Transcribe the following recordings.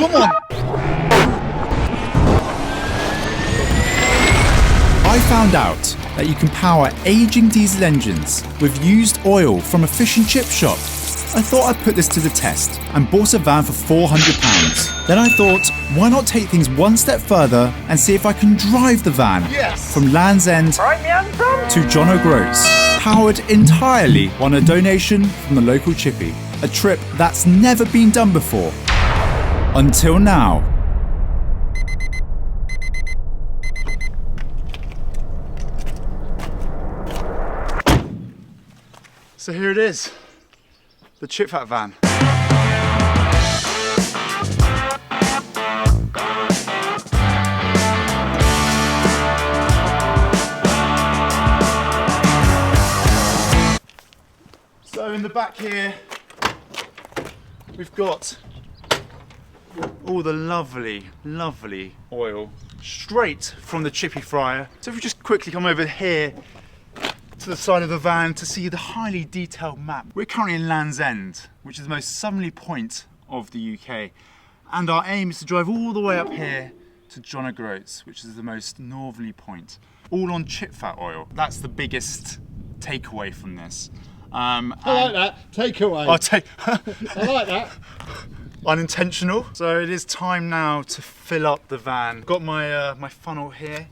Come on! I found out that you can power aging diesel engines with used oil from a fish and chip shop. I thought I'd put this to the test and bought a van for £400. Then I thought, why not take things one step further and see if I can drive the van from Land's End to John O'Groats, powered entirely on a donation from the local chippy. A trip that's never been done before. Until now. So here it is. The Chip Fat van. So in the back here, we've got all the lovely, lovely oil straight from the chippy fryer. So if we just quickly come over here to the side of the van to see the highly detailed map. We're currently in Land's End, which is the most southerly point of the UK. And our aim is to drive all the way up here to John O'Groats, which is the most northerly point. All on chip fat oil. That's the biggest takeaway from this. I like that, takeaway. I like that. Unintentional. So it is time now to fill up the van. Got my my funnel here.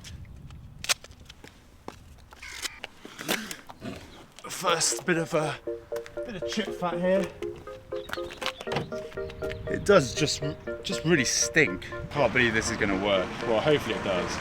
First bit of chip fat here. It does just really stink. Can't believe this is going to work. Well, hopefully it does.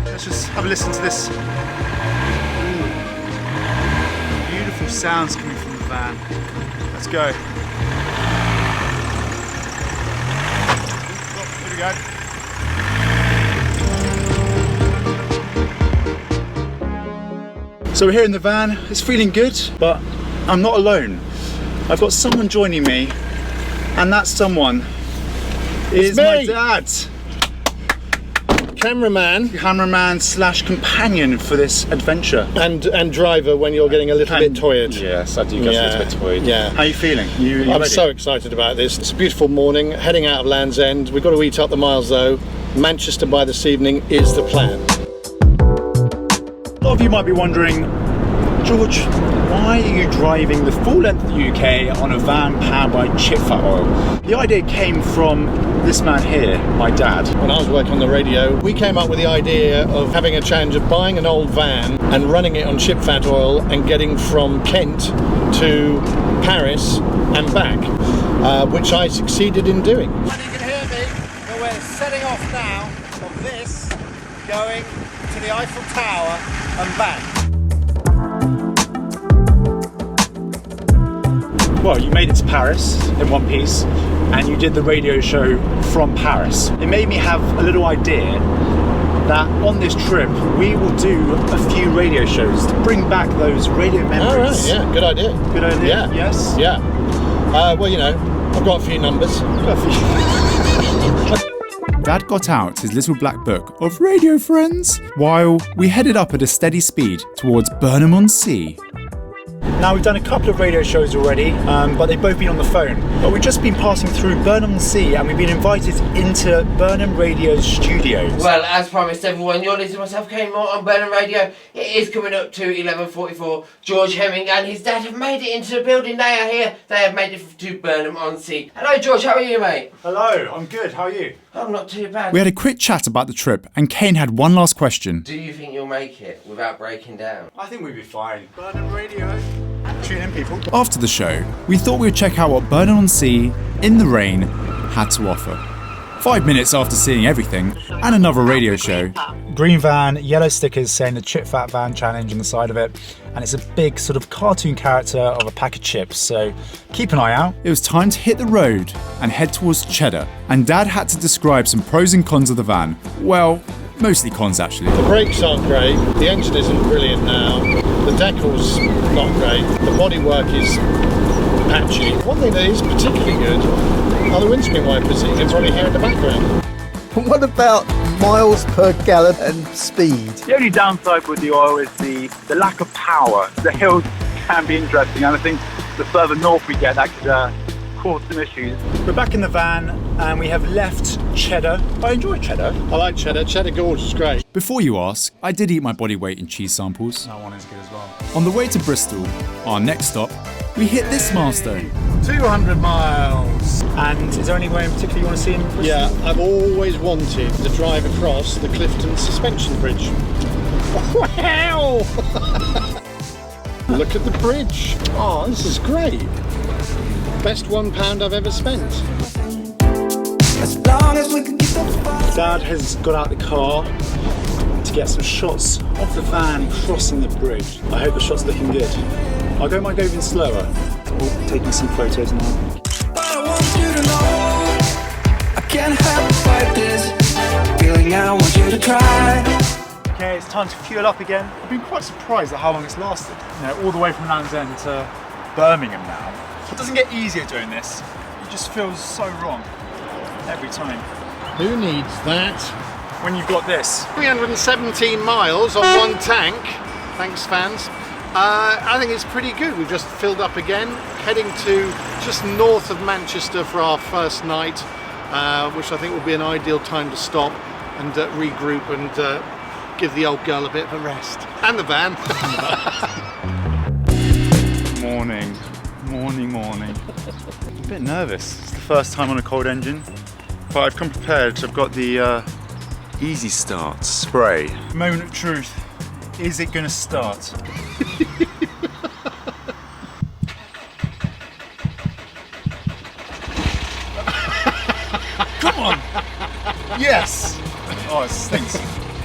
Let's just have a listen to this. Beautiful sounds coming from the van. Let's go. Here we go. So we're here in the van. It's feeling good, but I'm not alone. I've got someone joining me, and that someone is my dad. Cameraman slash companion for this adventure. And driver when you're getting a little bit tired. Yes, I do get a little bit tired. Yeah. How are you feeling? You I'm ready? so excited about this. It's a beautiful morning, heading out of Land's End. We've got to eat up the miles though. Manchester by this evening is the plan. A lot of you might be wondering, George, why are you driving the full length of the UK on a van powered by chip fat oil? The idea came from this man here, my dad. When I was working on the radio, we came up with the idea of having a challenge of buying an old van and running it on chip fat oil and getting from Kent to Paris and back, which I succeeded in doing. And you can hear me, but we're setting off now from this, going to the Eiffel Tower and back. Well, you made it to Paris in one piece, and you did the radio show from Paris. It made me have a little idea that on this trip we will do a few radio shows to bring back those radio memories. All right, yeah, good idea. Good idea, yeah. Yes? Yeah. Well, you know, I've got a few numbers. Dad got out his little black book of radio friends while we headed up at a steady speed towards Burnham-on-Sea. Now, we've done a couple of radio shows already, but they've both been on the phone. But we've just been passing through Burnham-on-Sea and we've been invited into Burnham Radio's studios. Well, as promised everyone, you're listening to myself, Kane Moore on Burnham Radio. It is coming up to 11:44. George Hemming and his dad have made it into the building. They are here. They have made it to Burnham-on-Sea. Hello, George. How are you, mate? Hello, I'm good. How are you? I'm not too bad. We had a quick chat about the trip and Kane had one last question. Do you think you'll make it without breaking down? I think we'll be fine. Burnham Radio. Tune in, people. After the show, we thought we would check out what Burnham-on-Sea, in the rain, had to offer. 5 minutes after seeing everything, and another radio show. Green van, yellow stickers saying the Chip Fat Van Challenge on the side of it, and it's a big sort of cartoon character of a pack of chips, so keep an eye out. It was time to hit the road and head towards Cheddar, and Dad had to describe some pros and cons of the van. Well, mostly cons actually. The brakes aren't great, the engine isn't brilliant now, the decal's not great, the bodywork is patchy. One thing that is particularly good are the windscreen wipers that you can probably hear in the background. What about miles per gallon and speed? The only downside with the oil is the lack of power. The hills can be interesting, and I think the further north we get, that could cause some issues. We're back in the van and we have left Cheddar. I enjoy Cheddar. I like Cheddar. Cheddar Gorge is great. Before you ask, I did eat my body weight in cheese samples. That one is good as well. On the way to Bristol, our next stop, we hit this milestone. 200 miles. And is there anywhere in particular you want to see in Bristol? Yeah, I've always wanted to drive across the Clifton suspension bridge. Wow! Look at the bridge. Oh, this is great. Best £1 I've ever spent. As long as we can keep the Dad has got out the car to get some shots of the van crossing the bridge. I hope the shot's looking good. I don't mind going slower. We're taking some photos now. But I want you to know I can't help but fight this feeling. I want you to try. Okay, it's time to fuel up again. I've been quite surprised at how long it's lasted. You know, all the way from Land's End to Birmingham now. It doesn't get easier doing this. It just feels so wrong every time. Who needs that? When you've got this. 317 miles on one tank. Thanks, fans. I think it's pretty good. We've just filled up again, heading to just north of Manchester for our first night, which I think will be an ideal time to stop and regroup and give the old girl a bit of a rest. And the van. Morning. Morning. I'm a bit nervous. It's the first time on a cold engine, but I've come prepared. I've got the Easy Start spray. Moment of truth. Is it going to start? Come on! Yes! Oh, it stinks.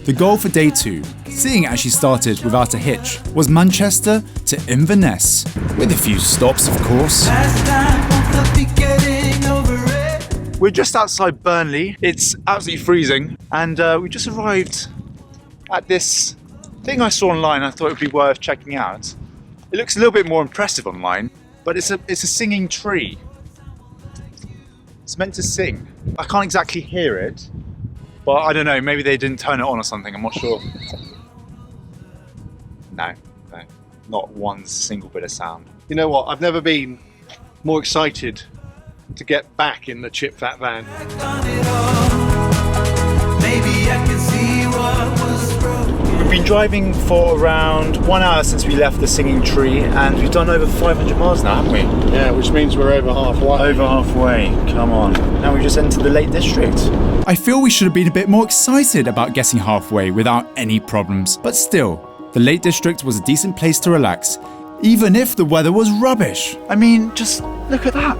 The goal for day 2, seeing it actually started without a hitch, was Manchester to Inverness, with a few stops of course. We're just outside Burnley. It's absolutely freezing, and we just arrived at this thing I saw online. I thought it would be worth checking out. It looks a little bit more impressive online, but it's a singing tree. It's meant to sing. I can't exactly hear it, but I don't know, maybe they didn't turn it on or something, I'm not sure. No, not one single bit of sound. You know what? I've never been more excited to get back in the chip fat van. Maybe I can see what was broken. We've been driving for around 1 hour since we left the singing tree, and we've done over 500 miles now, haven't we? Yeah, which means we're over halfway. Over halfway, come on. Now we just entered the Lake District. I feel we should have been a bit more excited about getting halfway without any problems, but still, the Lake District was a decent place to relax, even if the weather was rubbish. I mean, just look at that.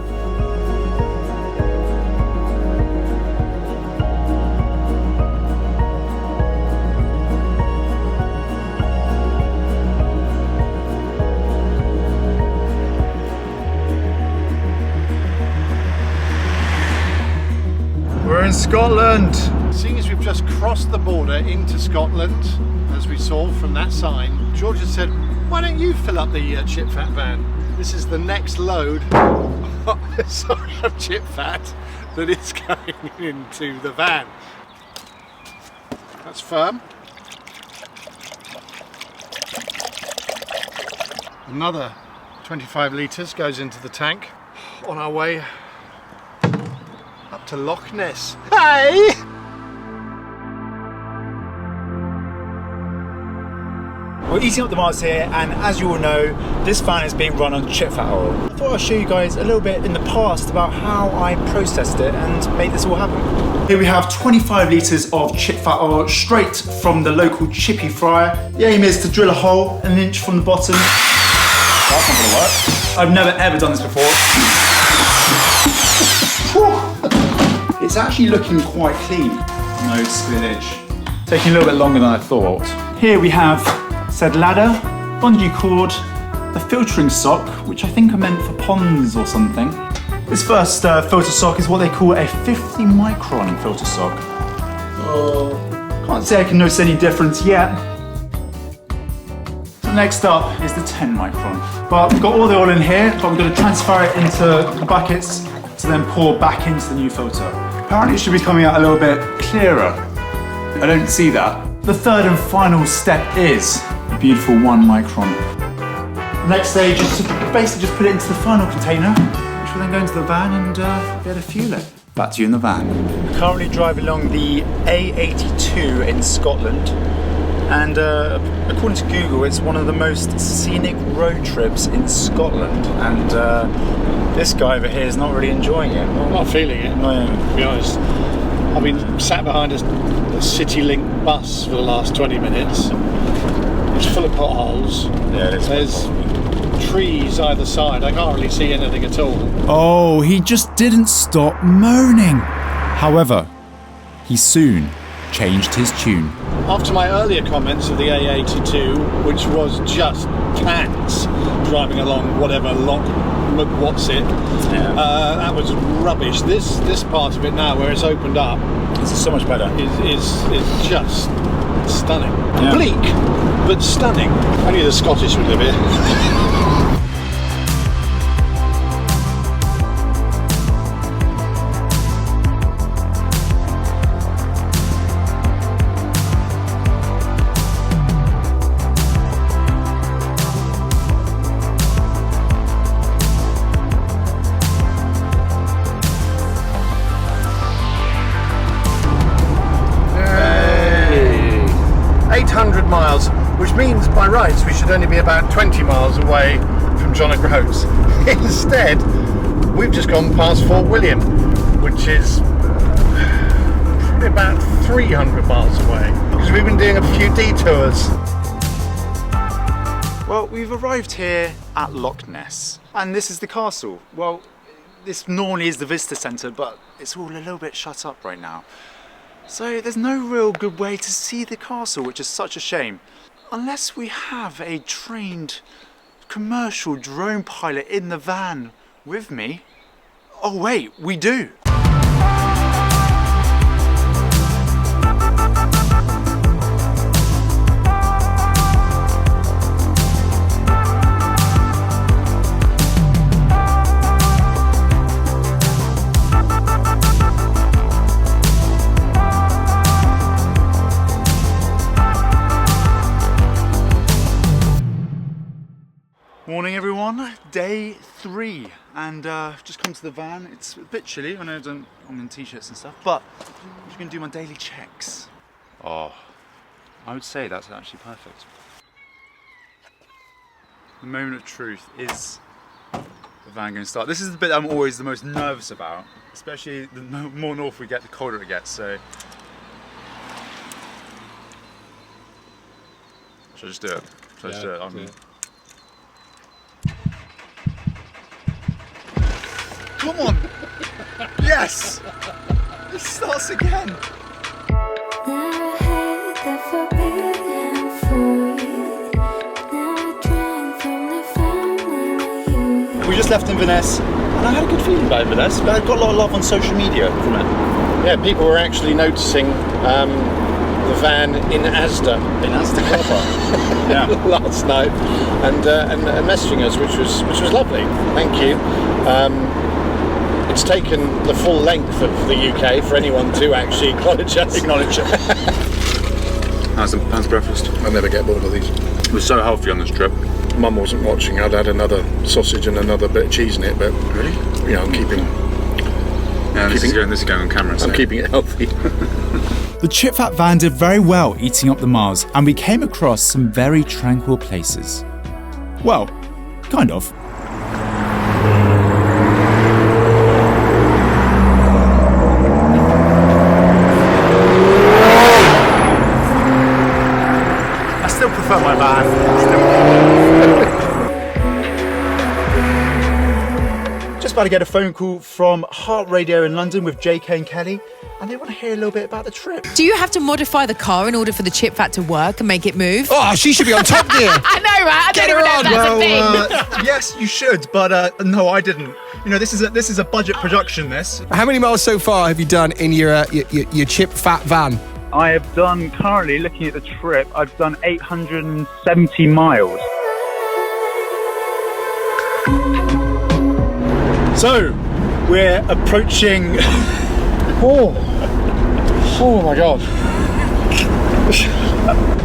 We're in Scotland. Seeing as we've just crossed the border into Scotland, as we saw from that sign, George has said, why don't you fill up the chip fat van? This is the next load of chip fat that is going into the van. That's firm. Another 25 litres goes into the tank on our way up to Loch Ness. Hey! We're eating up the miles here, and as you all know, this van is being run on chip fat oil. I thought I'd show you guys a little bit in the past about how I processed it and made this all happen. Here we have 25 litres of chip fat oil straight from the local chippy fryer. The aim is to drill a hole 1 inch from the bottom. That's not gonna work. I've never ever done this before. It's actually looking quite clean. No spillage. Taking a little bit longer than I thought. Here we have said ladder, bungee cord, a filtering sock, which I think are meant for ponds or something. This first filter sock is what they call a 50 micron filter sock. Can't say I can notice any difference yet. Doesn't next up is the 10 micron. But we've got all the oil in here, but we've got to transfer it into the buckets to then pour back into the new filter. Apparently it should be coming out a little bit clearer. I don't see that. The third and final step is the beautiful 1 micron. The next stage is to basically just put it into the final container, which will then go into the van and be able to fuel it. Back to you in the van. We're currently driving along the A82 in Scotland, and according to Google, it's one of the most scenic road trips in Scotland. And this guy over here is not really enjoying it. I'm not feeling it, to be honest. I've been sat behind a CityLink bus for the last 20 minutes. It's full of potholes. Yeah, there's trees either side. I can't really see anything at all. Oh, he just didn't stop moaning. However, he soon changed his tune. After my earlier comments of the A82, which was just cats driving along whatever Loch that was rubbish. This part of it now, where it's opened up, this is so much better. Is just stunning. Yeah. Bleak, but stunning. Only the Scottish would live here. Miles, which means by rights we should only be about 20 miles away from John O'Groats. Instead, we've just gone past Fort William, which is probably about 300 miles away, because we've been doing a few detours. Well, we've arrived here at Loch Ness, and this is the castle. Well, this normally is the visitor centre, but it's all a little bit shut up right now. So there's no real good way to see the castle, which is such a shame. Unless we have a trained commercial drone pilot in the van with me. Oh wait, we do. Morning everyone, day 3, and just come to the van. It's a bit chilly. I know I'm in t-shirts and stuff, but I'm just going to do my daily checks. Oh, I would say that's actually perfect. The moment of truth is the van going to start. This is the bit I'm always the most nervous about, especially the more north we get, the colder it gets. So, should I just do it? Should I just do it? Do it. Come on! Yes! It starts again! We just left Inverness, and I had a good feeling about Inverness, but I got a lot of love on social media from it. Yeah, people were actually noticing the van in Asda. In Asda car park. Yeah. Last night, and messaging us, which was lovely. Thank you. It's taken the full length of the UK for anyone to actually acknowledge us. How's breakfast? I'll never get bored of these. It was so healthy on this trip. Mum wasn't watching. I'd had another sausage and another bit of cheese in it, but really, I'm keeping. Yeah, this is going on camera. So. I'm keeping it healthy. The chip fat van did very well eating up the miles, and we came across some very tranquil places. Well, kind of. I still prefer my van. Just about to get a phone call from Heart Radio in London with JK and Kelly, and they want to hear a little bit about the trip. Do you have to modify the car in order for the chip fat to work and make it move? Oh, she should be on Top Gear. I know, right? I Get don't her even know on. if that's a thing. Yes, you should, but no, I didn't. This is a budget production. This. How many miles so far have you done in your chip fat van? I have done, currently looking at the trip, I've done 870 miles. So, we're approaching. Oh my god.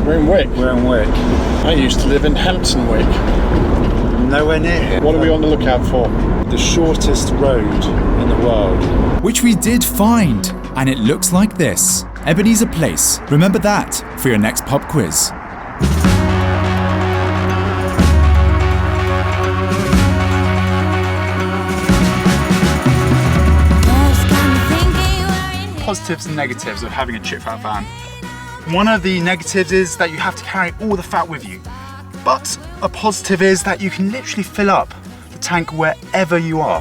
We're in Wick. We're in Wick. I used to live in Hampton Wick. Nowhere near here. What are we on the lookout for? The shortest road in the world. Which we did find, and it looks like this. Ebenezer Place. Remember that for your next pub quiz. Positives and negatives of having a chip fat van. One of the negatives is that you have to carry all the fat with you. But a positive is that you can literally fill up the tank wherever you are.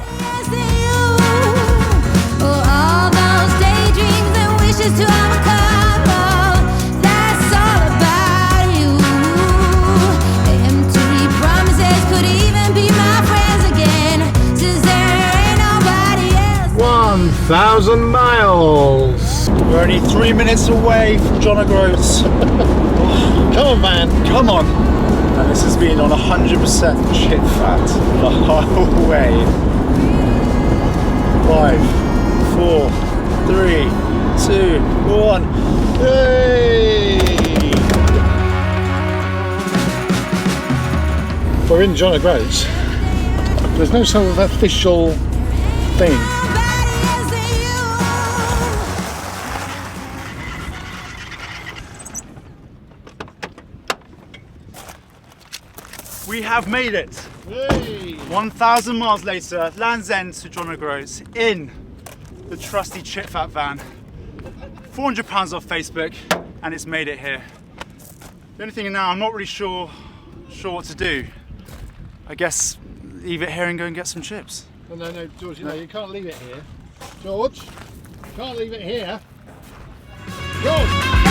One 1,000 miles. We're only 3 minutes away from John O'Groats. Come on, man. Come on. And this has been on 100% chip fat the whole way. 5, 4, 3, 2, 1. Hey! We're in John O'Groats. There's no sort of official thing. We have made it. Hey! 1,000 miles later, Land's End to John O'Groats in the trusty chip fat van. £400 off Facebook, and it's made it here. The only thing now, I'm not really sure what to do. I guess leave it here and go and get some chips. Oh, no, George, you can't leave it here. George, you can't leave it here. George!